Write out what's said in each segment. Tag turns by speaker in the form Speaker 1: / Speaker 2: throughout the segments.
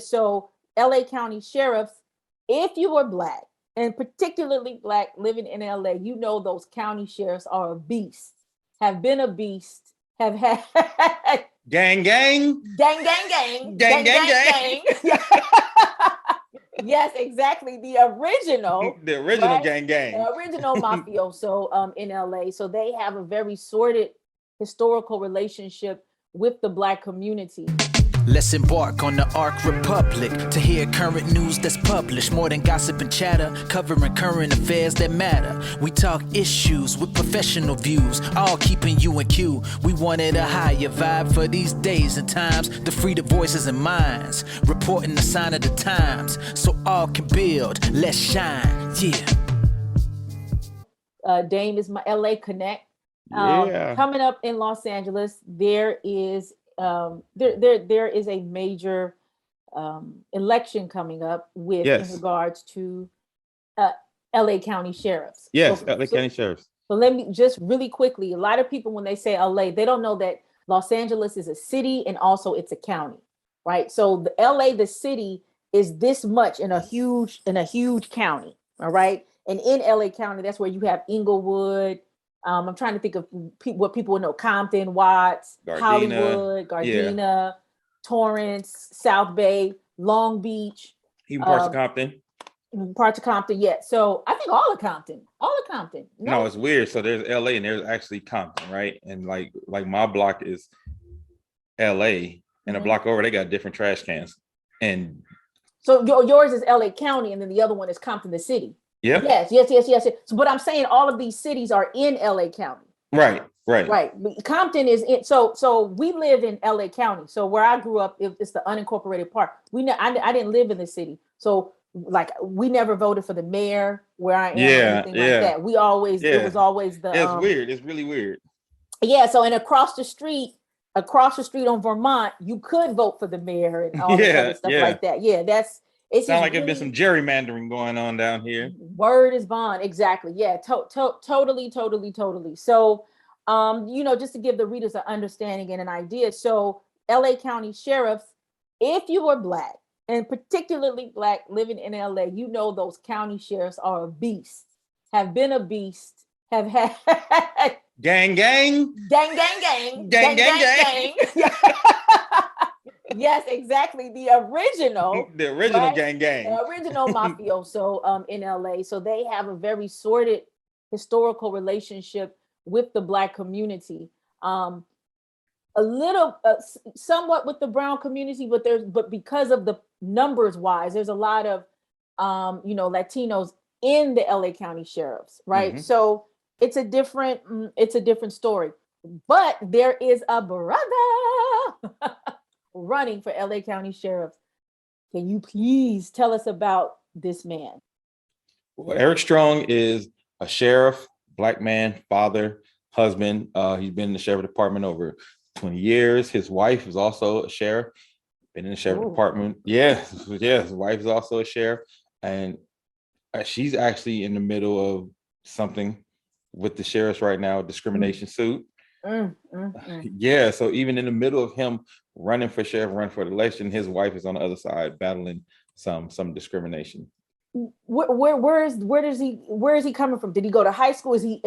Speaker 1: So LA County sheriffs, if you were black, and particularly black living in LA, you know those county sheriffs are a beast, have been a beast, have had
Speaker 2: gang, gang,
Speaker 1: gang, gang, gang,
Speaker 2: gang,
Speaker 1: gang,
Speaker 2: gang,
Speaker 1: gang,
Speaker 2: gang.
Speaker 1: gang. Yes, exactly. The original,
Speaker 2: The original
Speaker 1: right?
Speaker 2: gang, gang.
Speaker 1: The original mafioso in LA. So they have a very sordid historical relationship with the black community.
Speaker 3: Let's embark on the Ark Republic to hear current news that's published. More than gossip and chatter, covering current affairs that matter. We talk issues with professional views, all keeping you in queue. We wanted a higher vibe for these days and times, to free the voices and minds, reporting the sign of the times, so all can build. Let's shine, yeah.
Speaker 1: Dame is my LA Connect.
Speaker 2: Yeah.
Speaker 1: Coming up in Los Angeles, there is there is a major election coming up with in regards to LA County sheriffs.
Speaker 2: Yes, LA County sheriffs.
Speaker 1: So let me just really quickly, a lot of people when they say LA, they don't know that Los Angeles is a city and also it's a county, right? So the LA, the city, is this much in a huge county, all right? And in LA County, that's where you have Inglewood. I'm trying to think of what people know: Compton, Watts, Gardena, Hollywood, Gardena, Torrance, South Bay, Long Beach.
Speaker 2: Even parts of Compton.
Speaker 1: Parts of Compton, yeah. So I think all of Compton.
Speaker 2: No, it's weird. So there's LA and there's actually Compton, right? And like my block is LA, and a block over they got different trash cans. And
Speaker 1: so yours is LA County, and then the other one is Compton, the city.
Speaker 2: Yeah.
Speaker 1: Yes. So, but I'm saying all of these cities are in LA County.
Speaker 2: Right.
Speaker 1: Compton is in. So we live in LA County. So where I grew up, it's the unincorporated part. I didn't live in the city. So like we never voted for the mayor where I am or anything like that. We always it was always the.
Speaker 2: It's weird. It's really weird.
Speaker 1: Yeah. So and across the street on Vermont, you could vote for the mayor and all this other stuff like that. Yeah, that's.
Speaker 2: It sounds like there's been some gerrymandering going on down here.
Speaker 1: Word is bond. Exactly. Yeah. Totally. So, just to give the readers an understanding and an idea. So LA County sheriffs, if you were black and particularly black living in LA, you know, those county sheriffs are a beast, have been a beast, have had
Speaker 2: gang, gang,
Speaker 1: gang, gang, gang, gang, gang, gang. Yes, exactly. The original
Speaker 2: right? gang, gang.
Speaker 1: The original mafioso in LA. So they have a very sordid historical relationship with the black community. A little, somewhat with the brown community, but because of the numbers wise, there's a lot of, Latinos in the LA County sheriffs, right? Mm-hmm. So it's a different story. But there is a brother running for LA County sheriff. Can you please tell us about this man?
Speaker 2: Well, Eric Strong is a sheriff, black man, father, husband. He's been in the sheriff department over 20 years. His wife is also a sheriff, been in the sheriff department. Yes, his wife is also a sheriff. And she's actually in the middle of something with the sheriffs right now, a discrimination suit. Yeah, so even in the middle of him running for sheriff, running for the election, his wife is on the other side battling some discrimination.
Speaker 1: Where is he coming from? Did he go to high school? Is he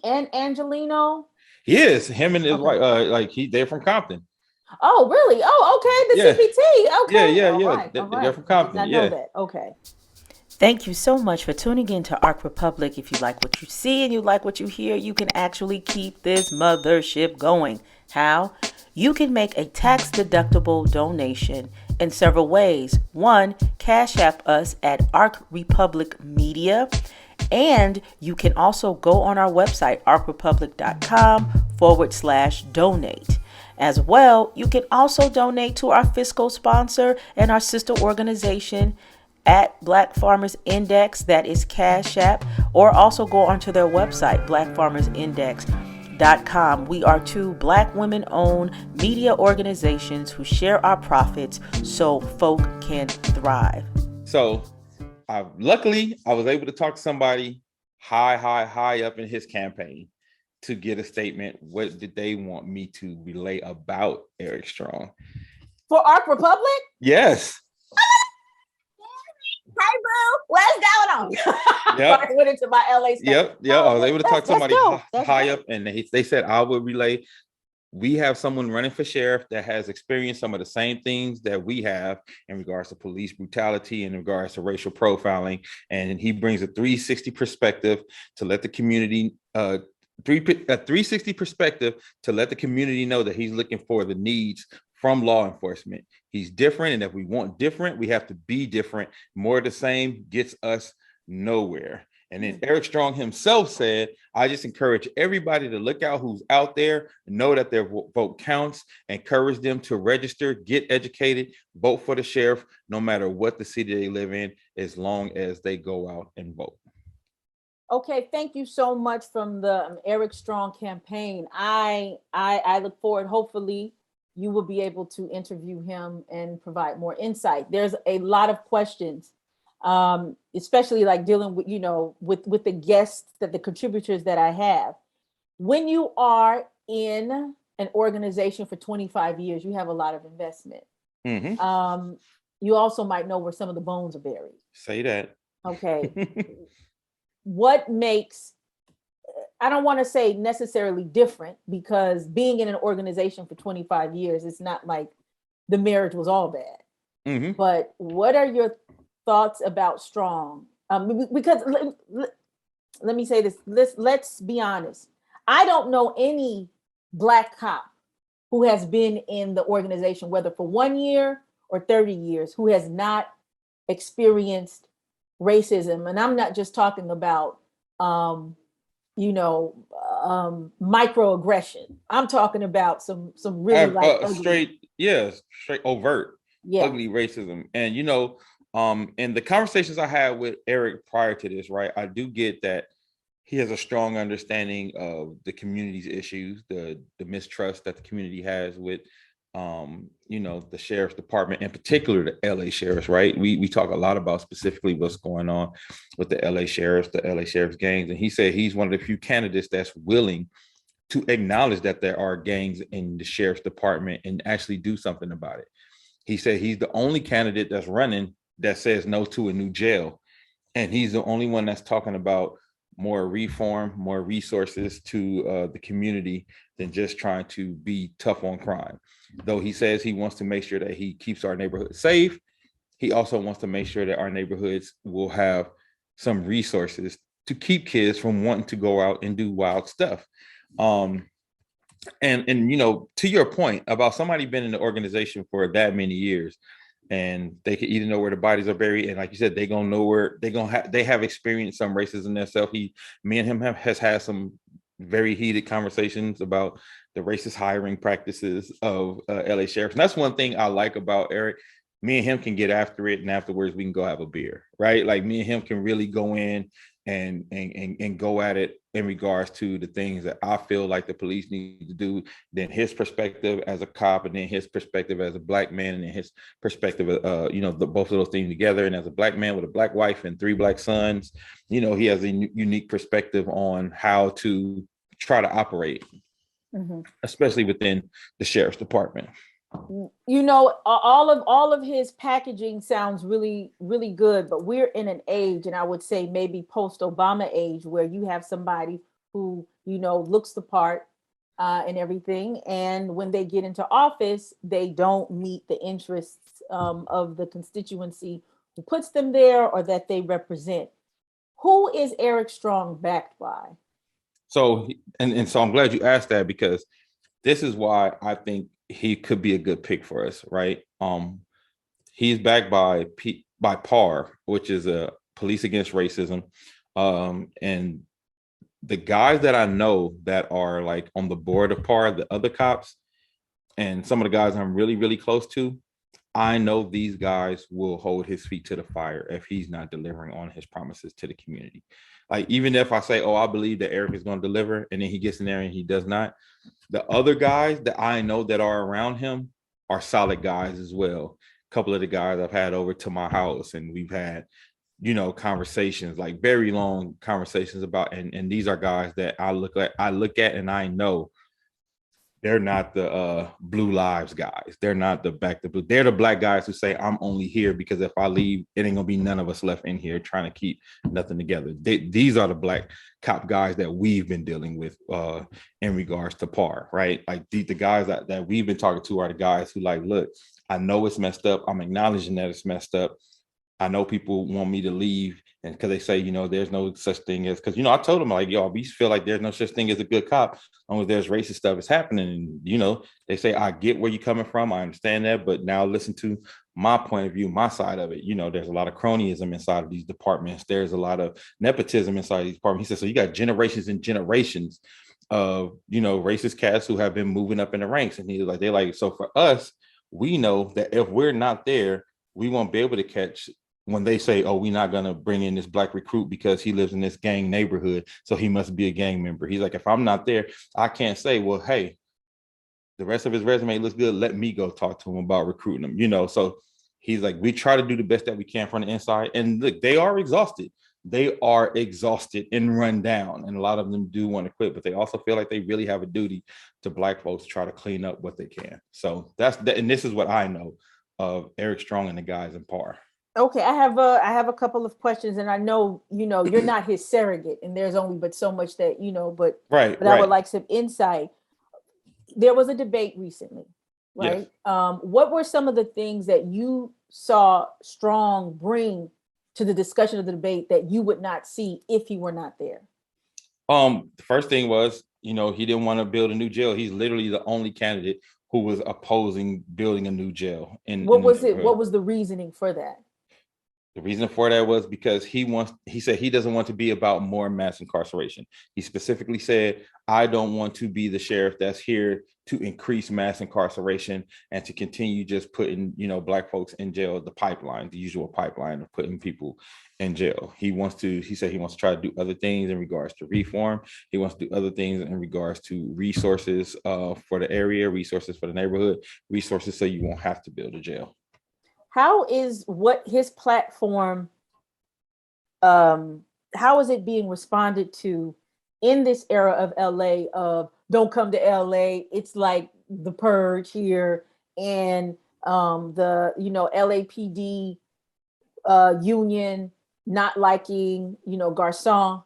Speaker 1: an Angelino?
Speaker 2: He is. Him and his wife, they're from Compton.
Speaker 1: Oh, really? Oh, okay. The CPT. Okay.
Speaker 2: Yeah.
Speaker 1: Right.
Speaker 2: They're from Compton.
Speaker 1: I know that. Okay.
Speaker 4: Thank you so much for tuning in to Ark Republic. If you like what you see and you like what you hear, you can actually keep this mothership going. How? You can make a tax-deductible donation in several ways. One, Cash App us at Ark Republic Media. And you can also go on our website, arkrepublic.com/donate. As well, you can also donate to our fiscal sponsor and our sister organization at Black Farmers Index, that is Cash App, or also go onto their website, blackfarmersindex.com. We are two black women-owned media organizations who share our profits so folk can thrive.
Speaker 2: So, luckily, I was able to talk to somebody high up in his campaign to get a statement. What did they want me to relay about Eric Strong?
Speaker 1: For Ark Republic?
Speaker 2: Yes.
Speaker 1: Hey, boo, what's going on?
Speaker 2: Yep.
Speaker 1: I went into my LA stuff.
Speaker 2: Yep. I was able to talk to somebody
Speaker 1: dope. That's
Speaker 2: high
Speaker 1: dope.
Speaker 2: up, and they said I would relay. We have someone running for sheriff that has experienced some of the same things that we have in regards to police brutality, in regards to racial profiling, and he brings a 360 perspective to let the community a 360 perspective to let the community know that he's looking for the needs from law enforcement. He's different, and if we want different, we have to be different. More of the same gets us nowhere. And then Eric Strong himself said, I just encourage everybody to look out who's out there, know that their vote counts, encourage them to register, get educated, vote for the sheriff, no matter what the city they live in, as long as they go out and vote.
Speaker 1: Okay, thank you so much from the Eric Strong campaign. I look forward, hopefully you will be able to interview him and provide more insight. There's a lot of questions, especially like dealing with, with the guests, that the contributors that I have. When you are in an organization for 25 years, you have a lot of investment.
Speaker 2: Mm-hmm.
Speaker 1: You also might know where some of the bones are buried.
Speaker 2: Say that.
Speaker 1: Okay. What makes, I don't want to say necessarily different, because being in an organization for 25 years, it's not like the marriage was all bad.
Speaker 2: Mm-hmm.
Speaker 1: But what are your thoughts about Strong? Because let me say this, let's be honest. I don't know any Black cop who has been in the organization, whether for 1 year or 30 years, who has not experienced racism. And I'm not just talking about, microaggression. I'm talking about some really
Speaker 2: straight overt, ugly racism. And in the conversations I had with Eric prior to this, right, I do get that he has a strong understanding of the community's issues, the mistrust that the community has with the sheriff's department, in particular the LA sheriffs, right? We talk a lot about specifically what's going on with the LA sheriff's gangs. And he said he's one of the few candidates that's willing to acknowledge that there are gangs in the sheriff's department and actually do something about it. He said he's the only candidate that's running that says no to a new jail. And he's the only one that's talking about more reform, more resources to the community than just trying to be tough on crime. Though he says he wants to make sure that he keeps our neighborhood safe, he also wants to make sure that our neighborhoods will have some resources to keep kids from wanting to go out and do wild stuff. And to your point about somebody been in the organization for that many years, and they can either know where the bodies are buried, and like you said, they have experienced some racism themselves. Me and him has had some very heated conversations about the racist hiring practices of LA sheriffs. And that's one thing I like about Eric. Me and him can get after it, and afterwards we can go have a beer, right? Like me and him can really go in and go at it in regards to the things that I feel like the police need to do, then his perspective as a cop, and then his perspective as a Black man, and then his perspective, both of those things together. And as a Black man with a Black wife and 3 Black sons, he has a unique perspective on how to try to operate, especially within the sheriff's department.
Speaker 1: All of his packaging sounds really, really good, but we're in an age, and I would say maybe post-Obama age, where you have somebody who, looks the part and everything. And when they get into office, they don't meet the interests of the constituency who puts them there or that they represent. Who is Eric Strong backed by? So
Speaker 2: I'm glad you asked that, because this is why I think he could be a good pick for us, right? He's backed by PAR, which is a Police Against Racism. And the guys that I know that are like on the board of PAR, the other cops, and some of the guys I'm really, really close to, I know these guys will hold his feet to the fire if he's not delivering on his promises to the community. Like, even if I say, I believe that Eric is going to deliver, and then he gets in there and he does not, the other guys that I know that are around him are solid guys as well. A couple of the guys I've had over to my house, and we've had, conversations, like very long conversations about, and these are guys that I look at and I know They're not the blue lives guys. They're not the back to blue. They're the black guys who say, I'm only here because if I leave, it ain't gonna be none of us left in here trying to keep nothing together. These are the black cop guys that we've been dealing with in regards to PAR, right? Like the guys that we've been talking to are the guys who like, look, I know it's messed up. I'm acknowledging that it's messed up. I know people want me to leave, and because they say, there's no such thing as, because I told them like, yo, we feel like there's no such thing as a good cop as long as there's racist stuff is happening. And they say, I get where you're coming from, I understand that, but now listen to my point of view, my side of it. There's a lot of cronyism inside of these departments. There's a lot of nepotism inside of these departments. He said, so you got generations and generations of racist cats who have been moving up in the ranks, and they're like, so for us, we know that if we're not there, we won't be able to catch when they say, oh, we're not going to bring in this black recruit because he lives in this gang neighborhood, so he must be a gang member. He's like, if I'm not there, I can't say, well, hey, the rest of his resume looks good. Let me go talk to him about recruiting him, So he's like, we try to do the best that we can from the inside. And look, they are exhausted. They are exhausted and run down. And a lot of them do want to quit, but they also feel like they really have a duty to black folks to try to clean up what they can. So that's that. And this is what I know of Eric Strong and the guys in PAR.
Speaker 1: Okay, I have a couple of questions, and I know you're not his surrogate, and there's only but so much that but
Speaker 2: right.
Speaker 1: I would like some insight. There was a debate recently, right? Yes. What were some of the things that you saw Strong bring to the discussion of the debate that you would not see if he were not there?
Speaker 2: The first thing was, he didn't want to build a new jail. He's literally the only candidate who was opposing building a new jail.
Speaker 1: What was the reasoning for that?
Speaker 2: The reason for that was because he said he doesn't want to be about more mass incarceration. He specifically said, I don't want to be the sheriff that's here to increase mass incarceration and to continue just putting, black folks in jail, the usual pipeline of putting people in jail. He said he wants to try to do other things in regards to reform. He wants to do other things in regards to resources for the area, resources for the neighborhood, resources so you won't have to build a jail.
Speaker 1: How is what his platform, how is it being responded to in this era of LA of don't come to LA? It's like the purge here, and the LAPD union not liking Garcon.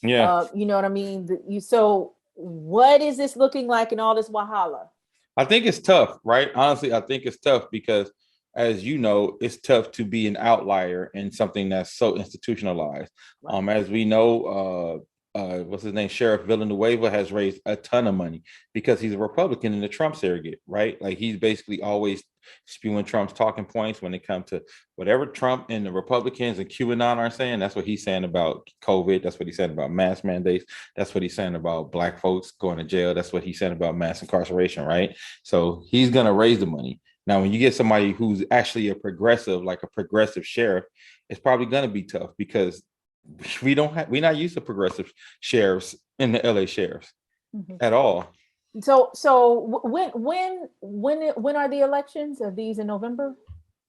Speaker 2: Yeah.
Speaker 1: You know what I mean? So what is this looking like in all this Wahala?
Speaker 2: I think it's tough, right? Honestly, I think it's tough because, as you know, it's tough to be an outlier in something that's so institutionalized. Right. As we know, what's his name? Sheriff Villanueva has raised a ton of money because he's a Republican in the Trump surrogate, right? Like he's basically always spewing Trump's talking points when it comes to whatever Trump and the Republicans and QAnon are saying. That's what he's saying about COVID. That's what he's saying about mask mandates. That's what he's saying about black folks going to jail. That's what he's saying about mass incarceration, right? So he's going to raise the money. Now, when you get somebody who's actually a progressive, like a progressive sheriff, it's probably going to be tough because we're not used to progressive sheriffs in the LA sheriffs at all.
Speaker 1: So when are the elections? Are these in November?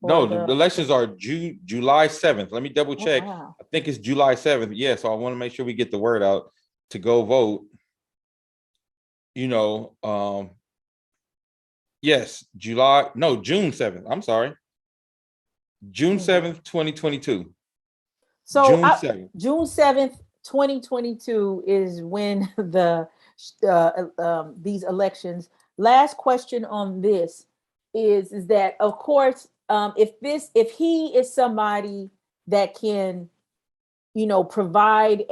Speaker 2: No, the elections are July 7th. Let me double check. Oh, wow. I think it's July 7th. Yeah, so I want to make sure we get the word out to go vote. Yes, June 7th. I'm sorry. June 7th, 2022.
Speaker 1: So June 7th, 2022 is when these elections. Last question on this is that, of course, if he is somebody that can, provide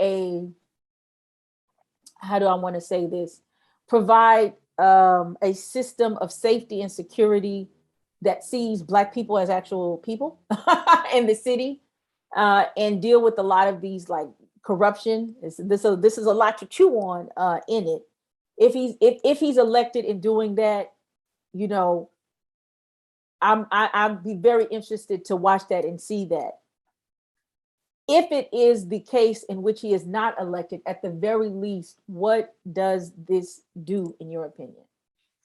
Speaker 1: provide a system of safety and security that sees Black people as actual people in the city, and deal with a lot of these like corruption. This is a lot to chew on in it. If he's elected in doing that, I'd be very interested to watch that and see that. If it is the case in which he is not elected, at the very least, what does this do in your opinion?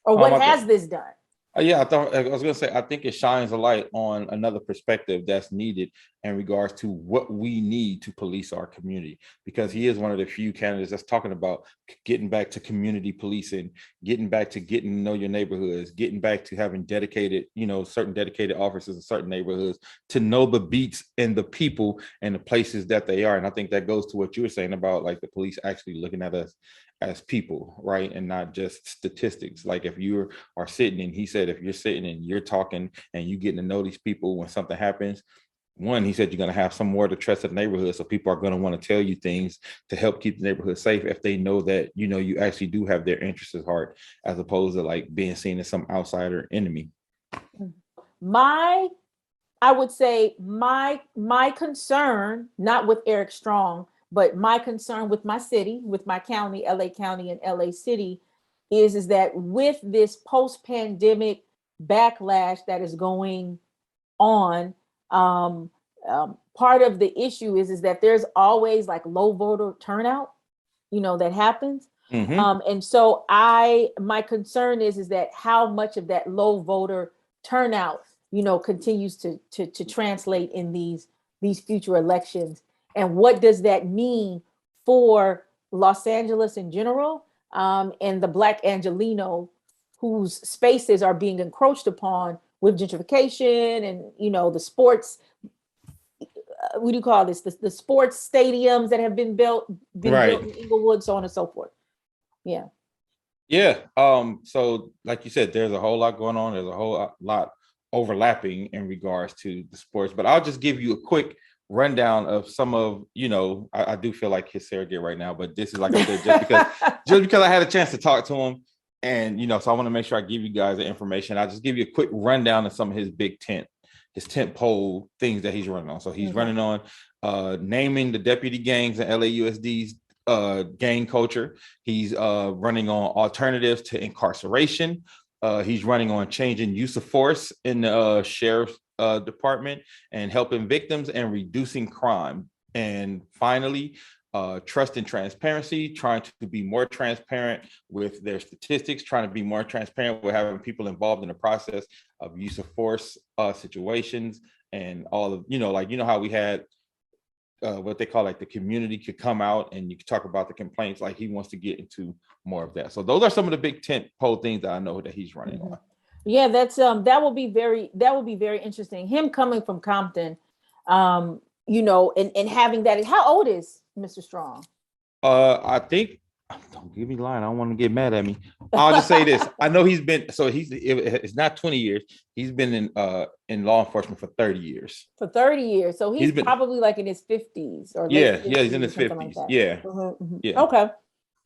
Speaker 1: Or what has this done?
Speaker 2: Yeah, I was gonna say, I think it shines a light on another perspective that's needed in regards to what we need to police our community, because he is one of the few candidates that's talking about getting back to community policing, getting back to getting to know your neighborhoods, getting back to having dedicated, certain dedicated officers in certain neighborhoods to know the beats and the people and the places that they are. And I think that goes to what you were saying about like the police actually looking at us as people, right? And not just statistics. Like if you are sitting, and he said, if you're sitting and you're talking and you getting to know these people when something happens, one, he said, you're going to have some more to trust in the neighborhood. So people are going to want to tell you things to help keep the neighborhood safe if they know that, you actually do have their interests at heart, as opposed to like being seen as some outsider enemy.
Speaker 1: I would say my concern, not with Eric Strong, but my concern with my city, with my county, LA County and LA City, is that with this post-pandemic backlash that is going on, part of the issue is that there's always like low voter turnout, that happens. And so my concern is that how much of that low voter turnout, continues to translate in these future elections. And what does that mean for Los Angeles in general, and the Black Angelino whose spaces are being encroached upon with gentrification and, the sports, what do you call this? The sports stadiums that have been built
Speaker 2: Right.
Speaker 1: in Inglewood, so on and so forth. Yeah.
Speaker 2: Yeah. So like you said, there's a whole lot going on. There's a whole lot overlapping in regards to the sports, but I'll just give you a quick rundown of some of, I do feel like his surrogate right now, but this is, like I said, just because I had a chance to talk to him, and so I want to make sure I give you guys the information. I'll just give you a quick rundown of some of his tent pole things that he's running on. So he's running on naming the deputy gangs and LAUSD's gang culture. He's running on alternatives to incarceration. He's running on changing use of force in the sheriff's department and helping victims and reducing crime. And finally, trust and transparency, trying to be more transparent with their statistics, trying to be more transparent with having people involved in the process of use of force situations, and all of, how we had what they call like the community could come out and you could talk about the complaints. Like he wants to get into more of that. So those are some of the big tent pole things that I know that he's running on.
Speaker 1: Yeah, that will be very interesting. Him coming from Compton, and having that. How old is Mr. Strong?
Speaker 2: I think, don't give me the line, I don't want to get mad at me. I'll just say this. I know it's not 20 years. He's been in law enforcement for 30 years.
Speaker 1: For 30 years. So he's probably like in his 50s or
Speaker 2: late 50s, he's in his 50s. Like yeah.
Speaker 1: Yeah. Okay.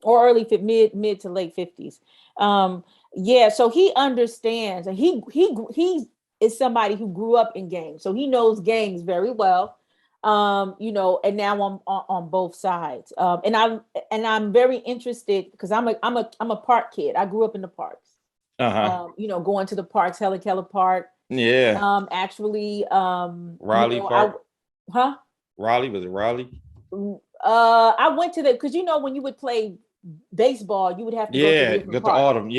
Speaker 1: Or early mid to late 50s. Yeah, so he understands, and he is somebody who grew up in gangs. So he knows gangs very well. And now on both sides. And I'm very interested because I'm a park kid. I grew up in the parks. Going to the parks, Helen Keller Park.
Speaker 2: Yeah.
Speaker 1: Actually,
Speaker 2: Raleigh Park. Raleigh, was it Raleigh?
Speaker 1: I went to because when you would play baseball, you would have to go to
Speaker 2: Autumn.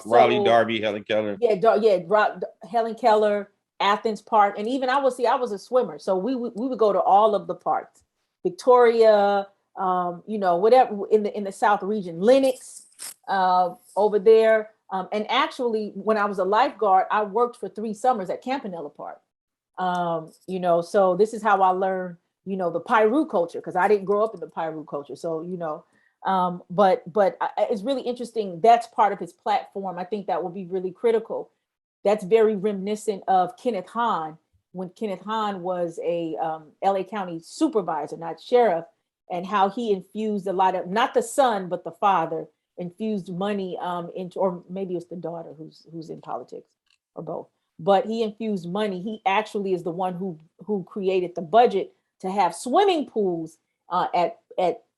Speaker 2: Raleigh, Darby, Helen Keller.
Speaker 1: Helen Keller, Athens Park, and even I was a swimmer, so we would go to all of the parks, Victoria, whatever in the South region, Lenox, over there, and actually when I was a lifeguard, I worked for 3 summers at Campanella Park. So this is how I learned, the Piru culture, because I didn't grow up in the Piru culture, so but it's really interesting. That's part of his platform. I think that will be really critical. That's very reminiscent of Kenneth Hahn, when Kenneth Hahn was a LA County supervisor, not sheriff, and how he infused a lot of, not the son, but the father infused money into, or maybe it's the daughter who's in politics, or both. But he infused money. He actually is the one who created the budget to have swimming pools at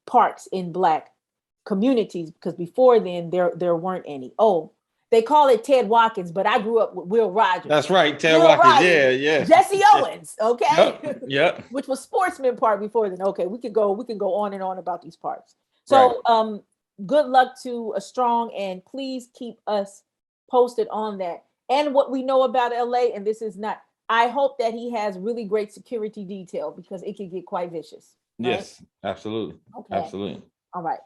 Speaker 1: parks in Black communities, because before then there weren't any. Oh, they call it Ted Watkins, but I grew up with Will Rogers.
Speaker 2: That's right, Ted Watkins. Yeah.
Speaker 1: Jesse Owens, okay.
Speaker 2: Yep.
Speaker 1: Which was Sportsman Park before then. Okay, we can go on and on about these parks. So good luck to a Strong, and please keep us posted on that. And what we know about LA, and this is not, I hope that he has really great security detail because it can get quite vicious. Right?
Speaker 2: Yes, absolutely.
Speaker 1: Okay.
Speaker 2: Absolutely.
Speaker 1: All right.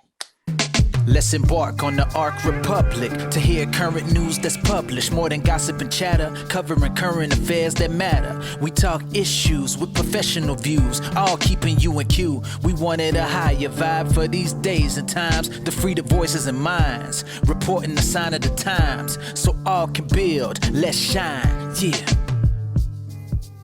Speaker 3: Let's embark on the Ark Republic to hear current news that's published. More than gossip and chatter, covering current affairs that matter. We talk issues with professional views, all keeping you in queue. We wanted a higher vibe for these days and times to free the voices and minds, reporting the sign of the times so all can build. Let's shine, yeah.